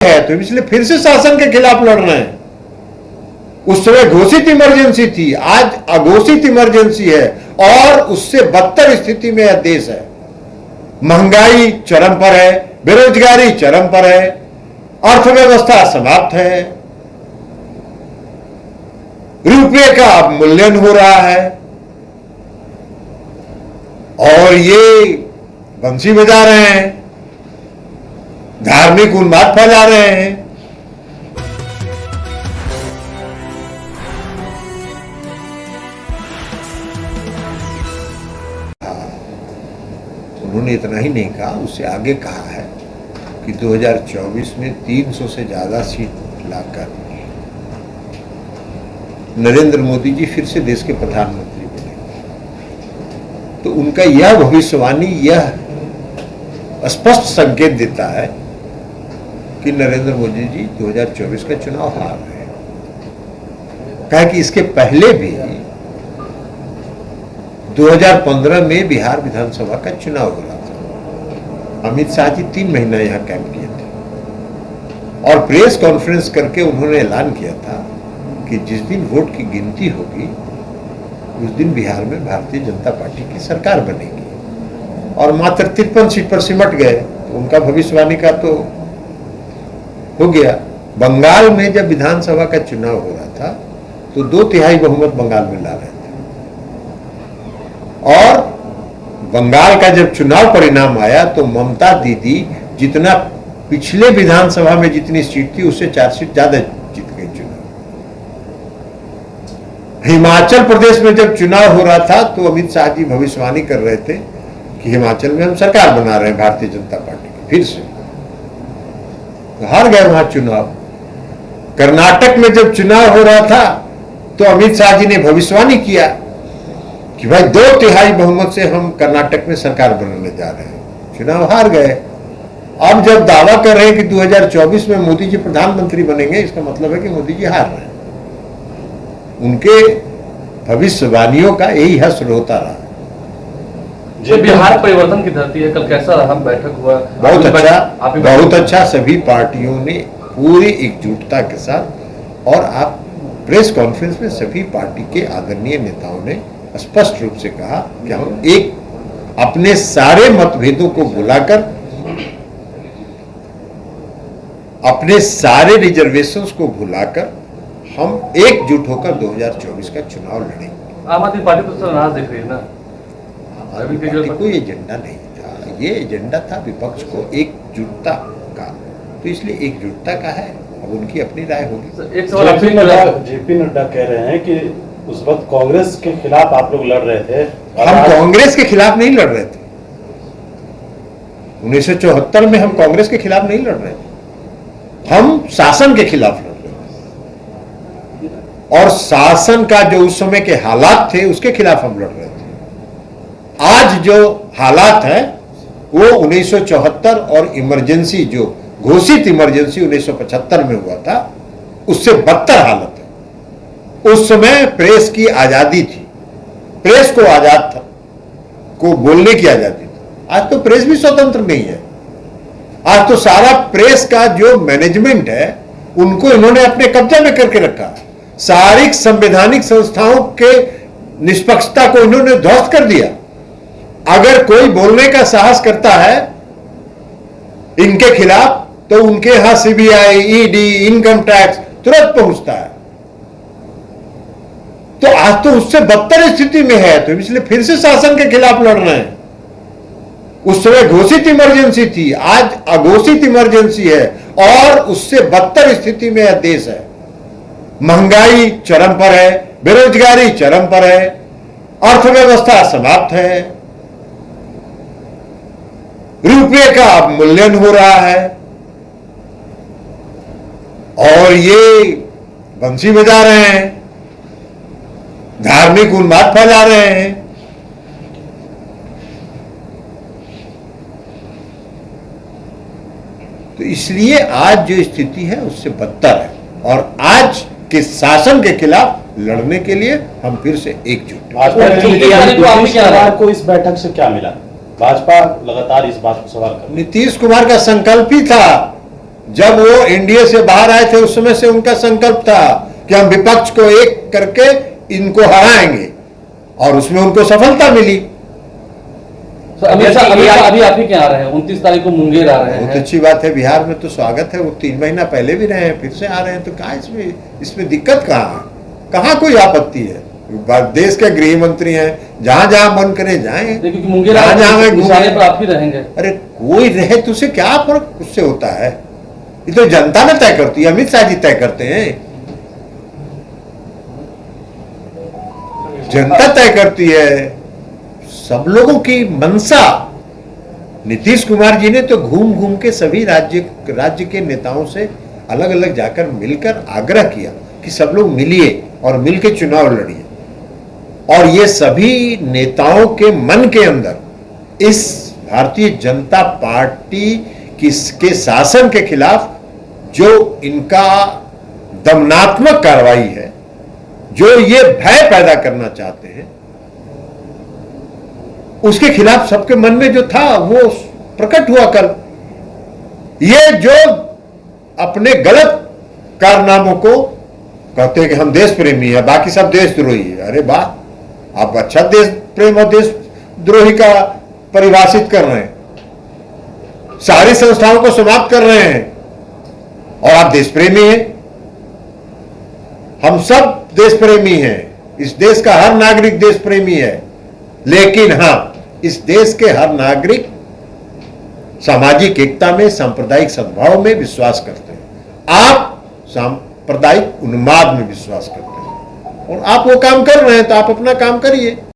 है, तो इसलिए फिर से शासन के खिलाफ लड़ रहे हैं। उस समय घोषित इमरजेंसी थी, आज अघोषित इमरजेंसी है और उससे बदतर स्थिति में यह देश है। महंगाई चरम पर है, बेरोजगारी चरम पर है, अर्थव्यवस्था समाप्त है, रुपये का अवमूल्यन हो रहा है और ये बंसी बजा रहे हैं, धार्मिक उन्माद फैला रहे हैं। उन्होंने इतना ही नहीं कहा, उससे आगे कहा है कि 2024 में 300 से ज्यादा सीट लाकर नरेंद्र मोदी जी फिर से देश के प्रधानमंत्री बने। तो उनका यह भविष्यवाणी यह स्पष्ट संकेत देता है कि नरेंद्र मोदी जी 2024 का चुनाव हार रहे हैं। कहा कि इसके पहले भी 2015 में बिहार विधानसभा का चुनाव हो रहा था। अमित शाह जी 3 महीना यहां कैंप किए थे और प्रेस कॉन्फ्रेंस करके उन्होंने ऐलान किया था कि जिस दिन वोट की गिनती होगी उस दिन बिहार में भारतीय जनता पार्टी की सरकार बनेगी और मात्र 53 सीट पर सिमट गए। तो उनका भविष्यवाणी का तो हो गया। बंगाल में जब विधानसभा का चुनाव हो रहा था तो 2/3 बहुमत बंगाल में ला रहे थे और बंगाल का जब चुनाव परिणाम आया तो ममता दीदी जितना पिछले विधानसभा में जितनी सीट थी उससे 4 सीट ज्यादा जीत गई चुनाव। हिमाचल प्रदेश में जब चुनाव हो रहा था तो अमित शाह जी भविष्यवाणी कर रहे थे कि हिमाचल में हम सरकार बना रहे हैं भारतीय जनता पार्टी की फिर से, तो हार गए वहां चुनाव। कर्नाटक में जब चुनाव हो रहा था तो अमित शाह जी ने भविष्यवाणी किया कि भाई 2/3 बहुमत से हम कर्नाटक में सरकार बनाने जा रहे हैं, चुनाव हार गए। अब जब दावा कर रहे हैं कि 2024 में मोदी जी प्रधानमंत्री बनेंगे, इसका मतलब है कि मोदी जी हार रहे हैं। उनके भविष्यवाणियों का यही हश्र होता रहा। जो बिहार परिवर्तन की धरती है, कल कैसा रहा बैठक हुआ? बहुत अच्छा। सभी पार्टियों ने पूरी एकजुटता के साथ और आप प्रेस कॉन्फ्रेंस में सभी पार्टी के आदरणीय नेताओं ने स्पष्ट रूप से कहा कि हम एक अपने सारे मतभेदों को भुलाकर, अपने सारे रिजर्वेशंस को भुलाकर हम एकजुट होकर 2024 का चुनाव लड़ेंगे। आम आदमी पार्टी तो नाराज दिख रही है ना। कोई एजेंडा नहीं था, ये एजेंडा था विपक्ष को एकजुटता का, तो इसलिए एकजुटता का है। अब उनकी अपनी राय होगी। जेपी नड्डा कह रहे हैं कि उस वक्त कांग्रेस के खिलाफ आप लोग लड़ रहे थे। हम कांग्रेस के खिलाफ नहीं लड़ रहे थे। 1974 में हम कांग्रेस के खिलाफ नहीं लड़ रहे थे, हम शासन के खिलाफ लड़ रहे थे और शासन का जो उस समय के हालात थे उसके खिलाफ हम लड़ रहे थे। आज जो हालात है वो 1974 और इमरजेंसी जो घोषित इमरजेंसी 1975 में हुआ था उससे बदतर हालत है। उस समय प्रेस की आजादी थी, प्रेस को आजाद था, को बोलने की आजादी थी। आज तो प्रेस भी स्वतंत्र नहीं है। आज तो सारा प्रेस का जो मैनेजमेंट है उनको इन्होंने अपने कब्जा में करके रखा। सारी संवैधानिक संस्थाओं के निष्पक्षता को इन्होंने ध्वस्त कर दिया। अगर कोई बोलने का साहस करता है इनके खिलाफ तो उनके यहां सीबीआई, ईडी, इनकम टैक्स तुरंत पहुंचता है। तो आज तो उससे बदतर स्थिति में है, तो इसलिए फिर से शासन के खिलाफ लड़ रहे हैं। उस समय घोषित इमरजेंसी थी, आज अघोषित इमरजेंसी है और उससे बदतर स्थिति में यह देश है। महंगाई चरम पर है, बेरोजगारी चरम पर है, अर्थव्यवस्था समाप्त है, रुपये का अवमूल्यन हो रहा है और ये बंसी बजा रहे हैं, धार्मिक उन्माद फैला रहे हैं। तो इसलिए आज जो स्थिति है उससे बदतर है और आज के शासन के खिलाफ लड़ने के लिए हम फिर से एकजुट हैं। को इस बैठक से क्या मिला? भाजपा लगातार इस बात को सवाल कर, नीतीश कुमार का संकल्प ही था जब वो एनडीए से बाहर आए थे उस समय से उनका संकल्प था कि हम विपक्ष को एक करके इनको हराएंगे, और उसमें उनको सफलता मिली। तो अमित शाह अभी आप ही क्या आ रहे हैं? 29 तारीख को मुंगेर आ रहे बहुत हैं। अच्छी बात है, बिहार में तो स्वागत है। वो 3 महीना पहले भी रहे हैं, फिर से आ रहे हैं, तो कहा इसमें दिक्कत कहाँ है? कहाँ कोई आपत्ति है? देश के गृह मंत्री हैं, जहां जहां मन करे जाएं, क्योंकि मुंगेर जहां निशाने पर आप ही रहेंगे। अरे कोई रहे तो उसे क्या फर्क उससे होता है? ये तो जनता ने तय करती है, अमित शाह जी तय करते हैं, जनता तय करती है। सब लोगों की मंशा। नीतीश कुमार जी ने तो घूम घूम के सभी राज्य के नेताओं से अलग अलग जाकर मिलकर आग्रह किया कि सब लोग मिलिए और मिलकर चुनाव लड़िए, और ये सभी नेताओं के मन के अंदर इस भारतीय जनता पार्टी के शासन के खिलाफ जो इनका दमनात्मक कार्रवाई है, जो ये भय पैदा करना चाहते हैं, उसके खिलाफ सबके मन में जो था वो प्रकट हुआ कल। ये जो अपने गलत कारनामों को कहते हैं कि हम देश प्रेमी है, बाकी सब देशद्रोही है। अरे वाह, आप अच्छा देश प्रेम और देशद्रोही का परिभाषित कर रहे हैं, सारी संस्थाओं को समाप्त कर रहे हैं, और आप देश प्रेमी हैं। हम सब देश प्रेमी हैं, इस देश का हर नागरिक देश प्रेमी है, लेकिन हां, इस देश के हर नागरिक सामाजिक एकता में, सांप्रदायिक सद्भाव में विश्वास करते हैं। आप सांप्रदायिक उन्माद में विश्वास करते हैं, और आप वो काम कर रहे हैं, तो आप अपना काम करिए।